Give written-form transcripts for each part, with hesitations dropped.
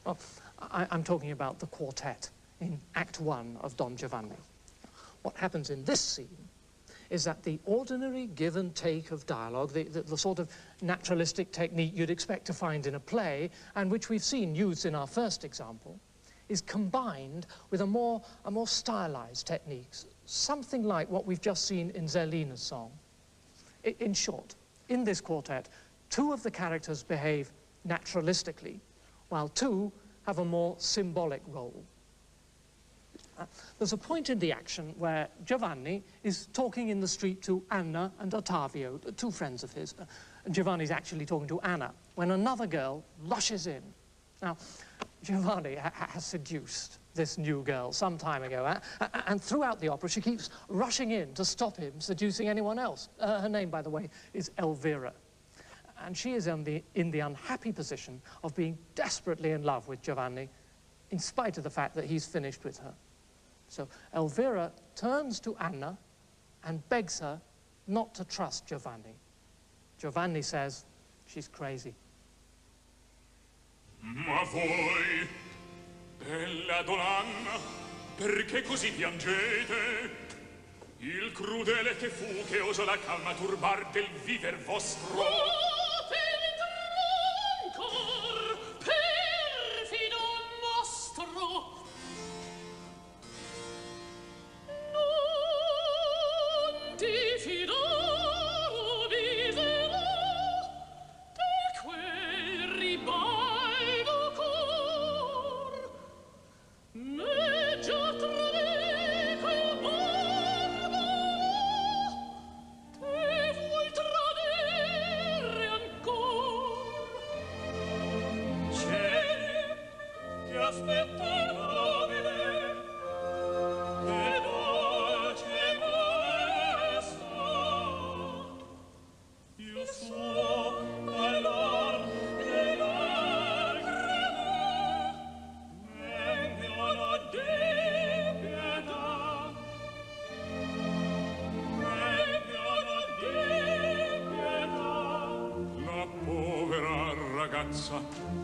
Well, I'm talking about the quartet in Act 1 of Don Giovanni. What happens in this scene is that the ordinary give and take of dialogue, the sort of naturalistic technique you'd expect to find in a play, and which we've seen used in our first example, is combined with a more stylized technique, something like what we've just seen in Zerlina's song. In short, in this quartet, 2 of the characters behave naturalistically, while 2 have a more symbolic role. There's a point in the action where Giovanni is talking in the street to Anna and Ottavio, 2 friends of his. Giovanni's actually talking to Anna, when another girl rushes in. Now, Giovanni has seduced this new girl some time ago, and throughout the opera she keeps rushing in to stop him seducing anyone else. Her name, by the way, is Elvira. And she is in the unhappy position of being desperately in love with Giovanni, in spite of the fact that he's finished with her. So Elvira turns to Anna and begs her not to trust Giovanni. Giovanni says she's crazy. Ma voi, bella Donna, perché così piangete? Il crudele che fu che osò la calma turbar del viver vostro.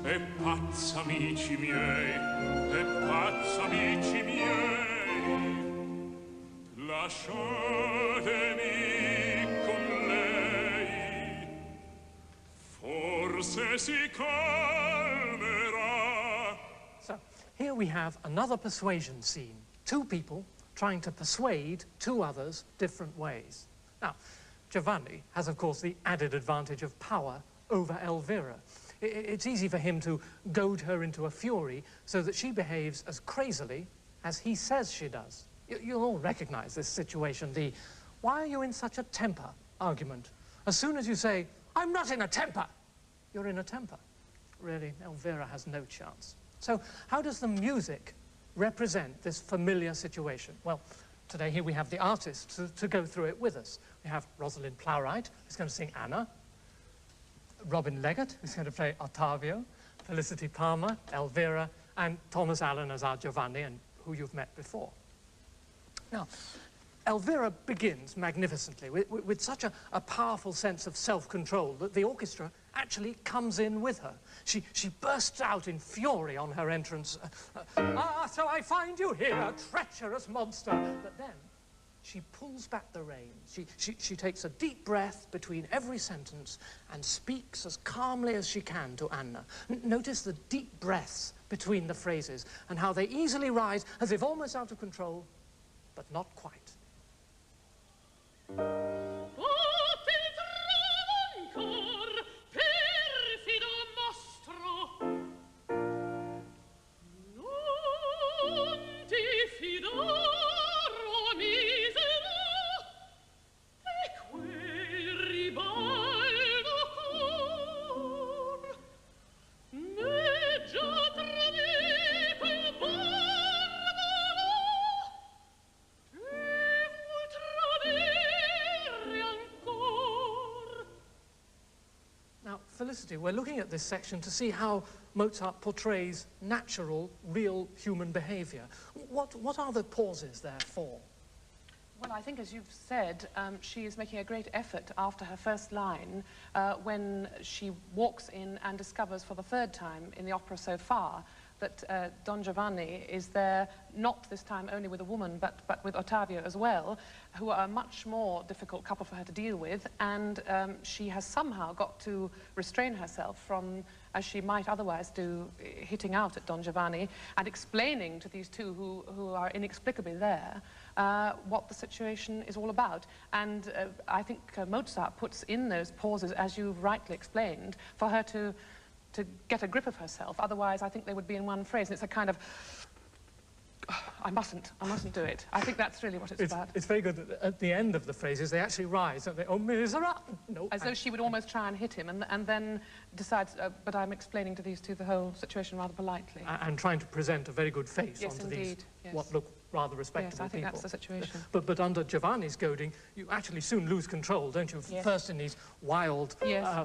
È pazza, amici miei, è pazza, amici miei. Lasciatemi con lei, forse si calmerà. So, here we have another persuasion scene. 2 people trying to persuade 2 others different ways. Now, Giovanni has, of course, the added advantage of power over Elvira. It's easy for him to goad her into a fury so that she behaves as crazily as he says she does. You'll all recognize this situation, the "why are you in such a temper" argument. As soon as you say, "I'm not in a temper," you're in a temper. Really, Elvira has no chance. So how does the music represent this familiar situation? Well, today here we have the artists to go through it with us. We have Rosalind Plowright, who's going to sing Anna, Robin Leggate, who's going to play Ottavio, Felicity Palmer, Elvira, and Thomas Allen as our Giovanni, and who you've met before. Now, Elvira begins magnificently with such a powerful sense of self-control that the orchestra actually comes in with her. She bursts out in fury on her entrance. So I find you here, treacherous monster. But then she pulls back the reins. She takes a deep breath between every sentence and speaks as calmly as she can to Anna. Notice the deep breaths between the phrases and how they easily rise as if almost out of control, but not quite. Felicity, we're looking at this section to see how Mozart portrays natural, real human behavior. What are the pauses there for? Well, I think, as you've said, she is making a great effort after her first line when she walks in and discovers for the 3rd time in the opera so far that Don Giovanni is there, not this time only with a woman, but with Ottavio as well, who are a much more difficult couple for her to deal with, and she has somehow got to restrain herself from, as she might otherwise do, hitting out at Don Giovanni and explaining to these two who are inexplicably there what the situation is all about. And I think Mozart puts in those pauses, as you've rightly explained, for her to get a grip of herself. Otherwise, I think they would be in one phrase, and it's a kind of, I mustn't do it. I think that's really what it's about. It's very good that at the end of the phrases, they actually rise, don't they? Oh, miserable! No. As though she would almost try and hit him, and then decides, but I'm explaining to these two the whole situation rather politely. And trying to present a very good face onto these, what look rather respectable people. Yes, I think people. that's the situation. But under Giovanni's goading, you actually soon lose control, don't you? Yes. First in these wild,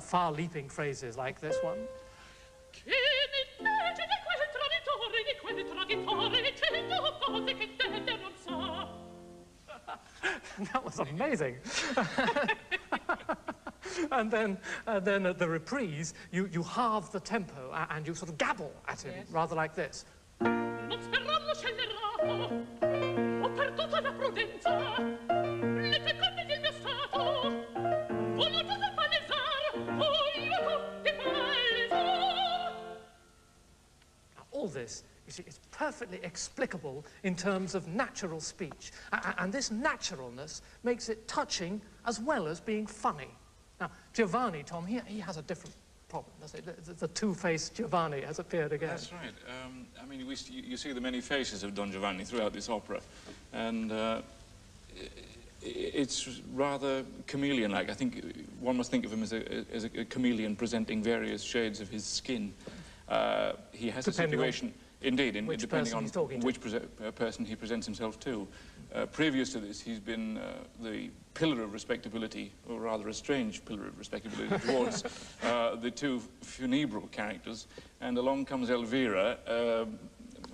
far-leaping phrases like this one. That was amazing. And then at the reprise, you halve the tempo and you sort of gabble at him, rather like this. All this, you see, is perfectly explicable in terms of natural speech. And this naturalness makes it touching as well as being funny. Now, Giovanni, Tom, he has a different problem, doesn't he? The two-faced Giovanni has appeared again. That's right. I mean, you see the many faces of Don Giovanni throughout this opera, and it's rather chameleon-like. I think one must think of him as a chameleon presenting various shades of his skin. He has a situation, indeed, depending on which person he presents himself to. Previous to this, he's been the pillar of respectability, or rather a strange pillar of respectability towards the two funebrial characters. And along comes Elvira,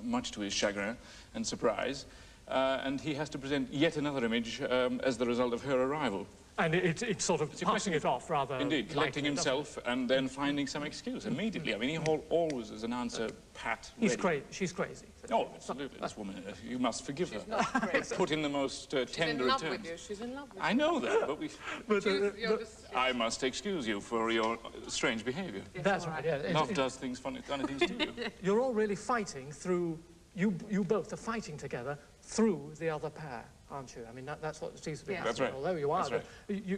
much to his chagrin and surprise, and he has to present yet another image as the result of her arrival. And it's sort of passing it off rather. Indeed, collecting himself and then finding some excuse immediately. I mean, he always has an answer pat ready. She's crazy. Oh, absolutely. This woman, you must forgive her. She's not crazy. Put in the most tender She's in love terms. with you. She's in love with you. I know that, but we... I must excuse you for your strange behaviour. Yes, that's right, yeah. Love does things funny things to you. You're all really fighting through... You both are fighting together through the other pair, aren't you? I mean, that's what it seems to be. Yes. That's right. Although you are, that's right.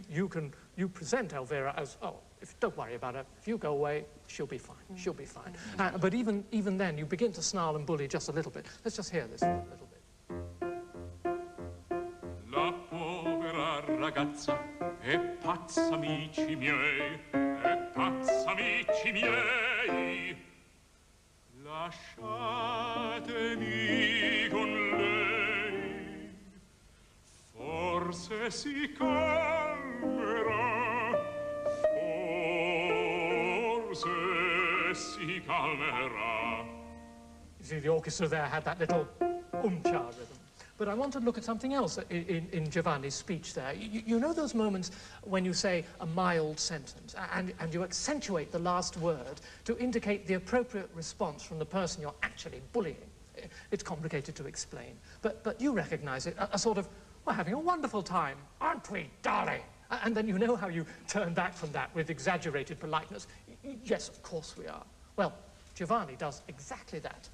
you present Elvira as, oh, don't worry about her. If you go away, she'll be fine. She'll be fine. But even then, you begin to snarl and bully just a little bit. Let's just hear this a little bit. La povera ragazza è pazza, amici miei, è pazza, amici miei. Lasciatemi con lei, forse si calmerà, forse si calmerà. You see, the orchestra there had that little umcha rhythm. But I want to look at something else in Giovanni's speech there. You know those moments when you say a mild sentence and you accentuate the last word to indicate the appropriate response from the person you're actually bullying? It's complicated to explain, but you recognize it, a sort of, we're having a wonderful time, aren't we, darling? And then you know how you turn back from that with exaggerated politeness. Yes, of course we are. Well, Giovanni does exactly that.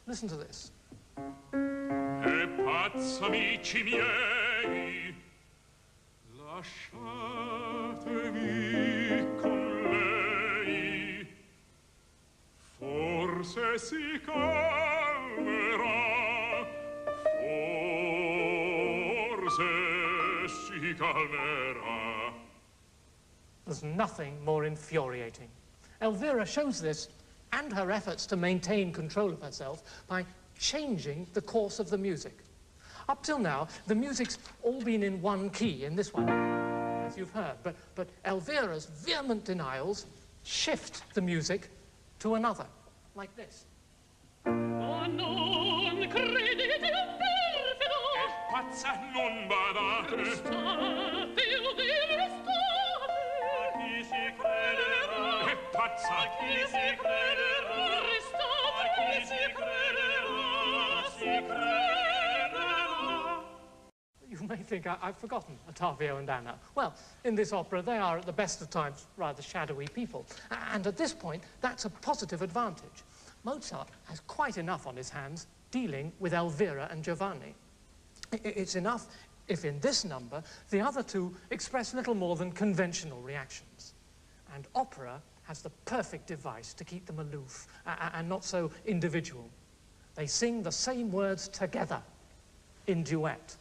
Listen to this. E pazza, amici miei, lasciatemi con lei, forse si calmerà, forse si calmerà. There's nothing more infuriating. Elvira shows this and her efforts to maintain control of herself by changing the course of the music. Up till now, the music's all been in one key, in this one, as you've heard, but Elvira's vehement denials shift the music to another, like this. Non credete un perfido, è pazza, non badate, restate, restate, a chi si crederà, è pazza, a chi si crederà, restate, a chi si may think I've forgotten Ottavio and Anna. Well, in this opera, they are at the best of times rather shadowy people. And at this point, that's a positive advantage. Mozart has quite enough on his hands dealing with Elvira and Giovanni. It's enough if in this number, the other two express little more than conventional reactions. And opera has the perfect device to keep them aloof and not so individual. They sing the same words together in duet.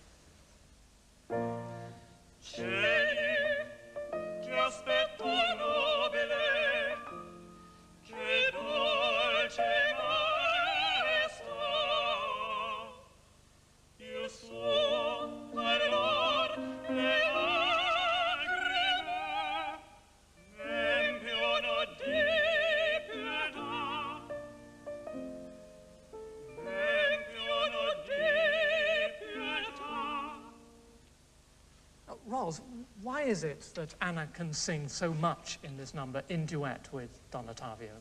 Why is it that Anna can sing so much in this number in duet with Don Ottavio?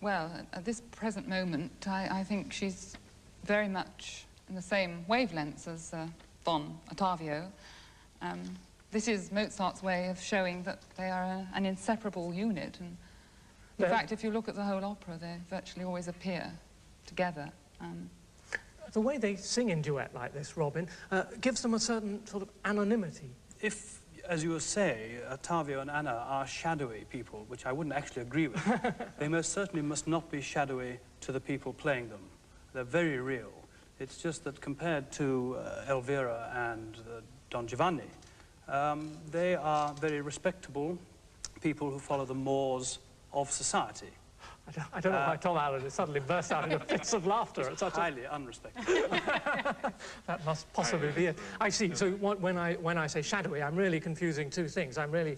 Well, at this present moment, I think she's very much in the same wavelengths as Don Ottavio. This is Mozart's way of showing that they are an inseparable unit. And in fact, if you look at the whole opera, they virtually always appear together. The way they sing in duet like this, Robin, gives them a certain sort of anonymity. If, as you say, Ottavio and Anna are shadowy people, which I wouldn't actually agree with, they most certainly must not be shadowy to the people playing them. They're very real. It's just that compared to Elvira and Don Giovanni, they are very respectable people who follow the mores of society. I don't know why Tom Allen suddenly burst out into fits of laughter. It's highly unrespectable. That must possibly be it. I see. So when I say shadowy, I'm really confusing two things. I'm really,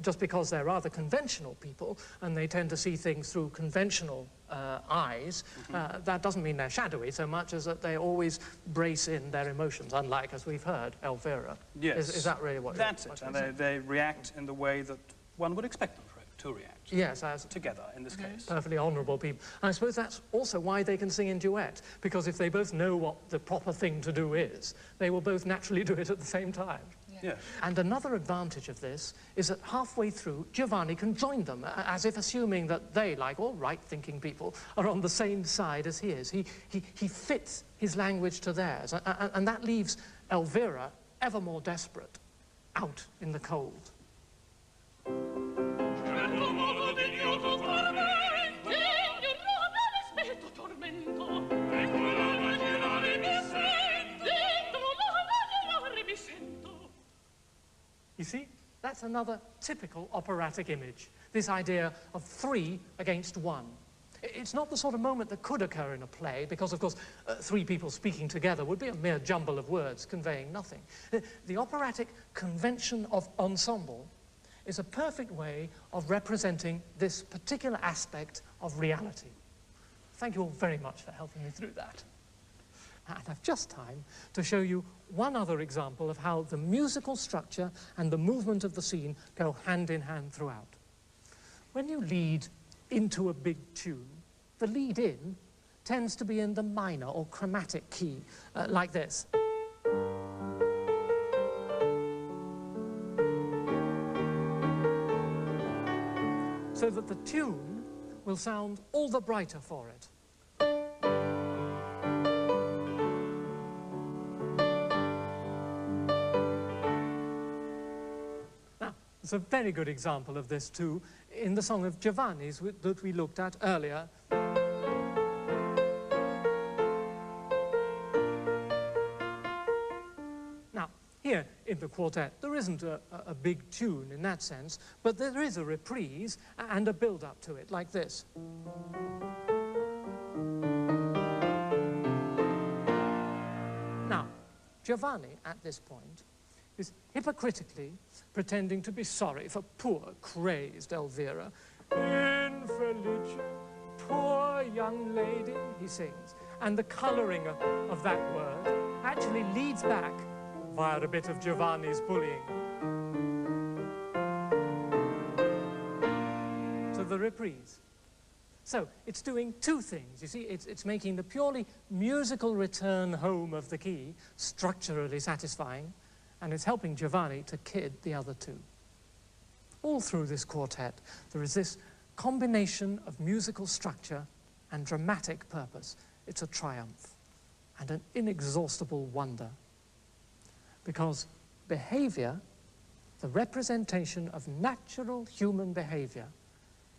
just because they're rather conventional people and they tend to see things through conventional eyes, that doesn't mean they're shadowy so much as that they always brace in their emotions, unlike, as we've heard, Elvira. Yes. Is that really what That's it. And they react in the way that one would expect them to react. Yes, as together in this case. Perfectly honourable people. And I suppose that's also why they can sing in duet, because if they both know what the proper thing to do is, they will both naturally do it at the same time. Yeah. And another advantage of this is that halfway through, Giovanni can join them, as if assuming that they, like all right-thinking people, are on the same side as he is. He fits his language to theirs, and that leaves Elvira ever more desperate, out in the cold. You see, that's another typical operatic image, this idea of 3 against 1. It's not the sort of moment that could occur in a play, because, of course, 3 people speaking together would be a mere jumble of words conveying nothing. The operatic convention of ensemble is a perfect way of representing this particular aspect of reality. Thank you all very much for helping me through that. And I've just time to show you one other example of how the musical structure and the movement of the scene go hand in hand throughout. When you lead into a big tune, the lead in tends to be in the minor or chromatic key, like this. So that the tune will sound all the brighter for it. It's a very good example of this, too, in the song of Giovanni's that we looked at earlier. Now, here in the quartet, there isn't a big tune in that sense, but there is a reprise and a build-up to it, like this. Now, Giovanni, at this point, is hypocritically pretending to be sorry for poor, crazed Elvira. Infelice, poor young lady, he sings. And the colouring of that word actually leads back, via a bit of Giovanni's bullying, to the reprise. So it's doing two things. You see, it's making the purely musical return home of the key structurally satisfying, and it's helping Giovanni to kid the other two. All through this quartet, there is this combination of musical structure and dramatic purpose. It's a triumph and an inexhaustible wonder. Because behavior, the representation of natural human behavior,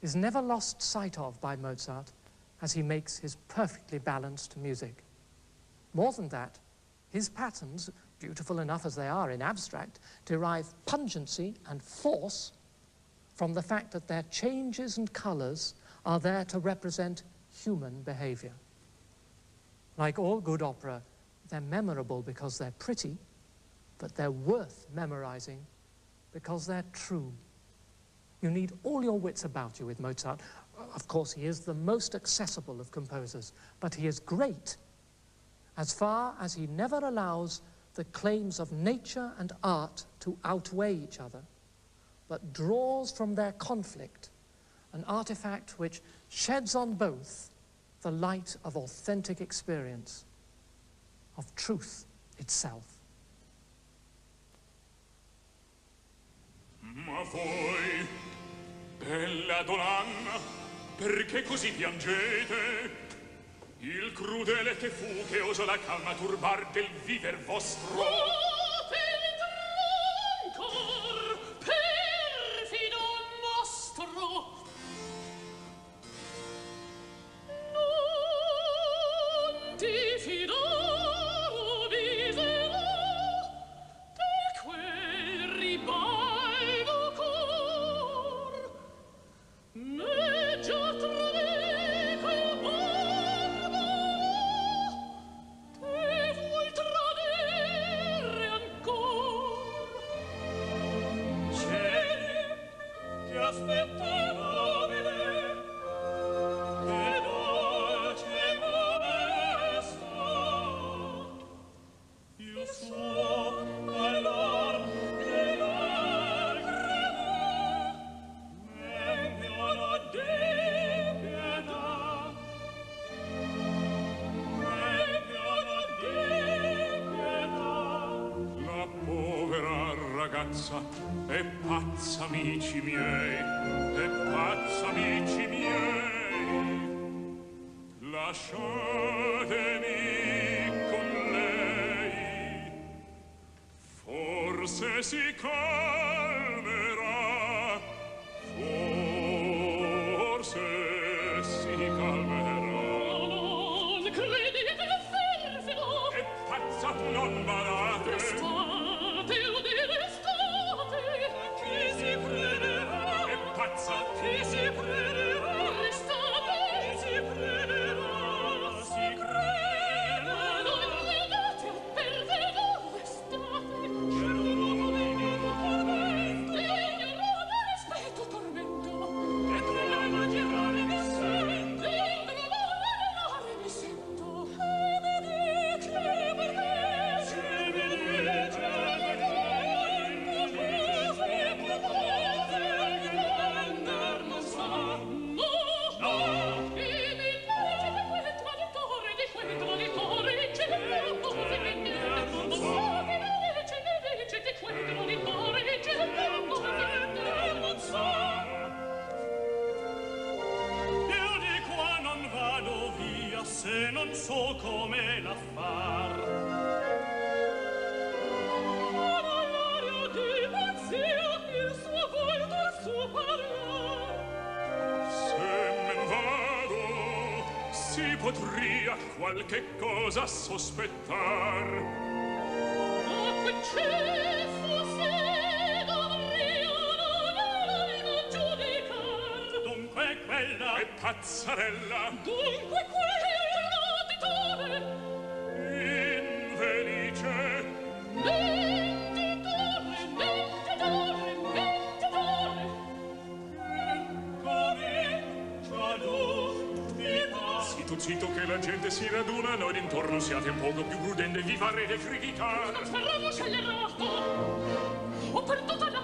is never lost sight of by Mozart as he makes his perfectly balanced music. More than that, his patterns, beautiful enough as they are in abstract, derive pungency and force from the fact that their changes and colors are there to represent human behavior. Like all good opera, they're memorable because they're pretty, but they're worth memorizing because they're true. You need all your wits about you with Mozart. Of course, he is the most accessible of composers, but he is great as far as he never allows the claims of nature and art to outweigh each other, but draws from their conflict an artifact which sheds on both the light of authentic experience, of truth itself. Ma voi, bella Donna, perché così piangete? Il crudele che fu che osò la calma turbar del viver vostro. È pazza, amici miei, è pazza, amici miei. Lasciatemi con lei, forse si calmerà, forse si calmerà. Non credi che è perfido? È pazza, non badate. Chi si crederà? Restate! Chi si crederà? Si creda! Non credete, perderò! Restate! Certo non venire con me! Ignorone, rispetto, tormento! Dentro l'immaginare mi sento! Dentro l'immaginare mi sento! E mi dice perché! Se mi dice se non so come la far. Ma l'aria di pazzia, il suo volto, il suo parlar. Se men vado, si potria qualche cosa sospettar. Ma che c'è fosse, dovria non giudicar. Dunque quella è pazzarella. Dunque quella infelice. Mentitore, mentitore, mentitore. Zitto che la gente si raduna, noi d'intorno siate un poco più prudente, vi farete criticare. Non saremo scellerato. Ho perduto la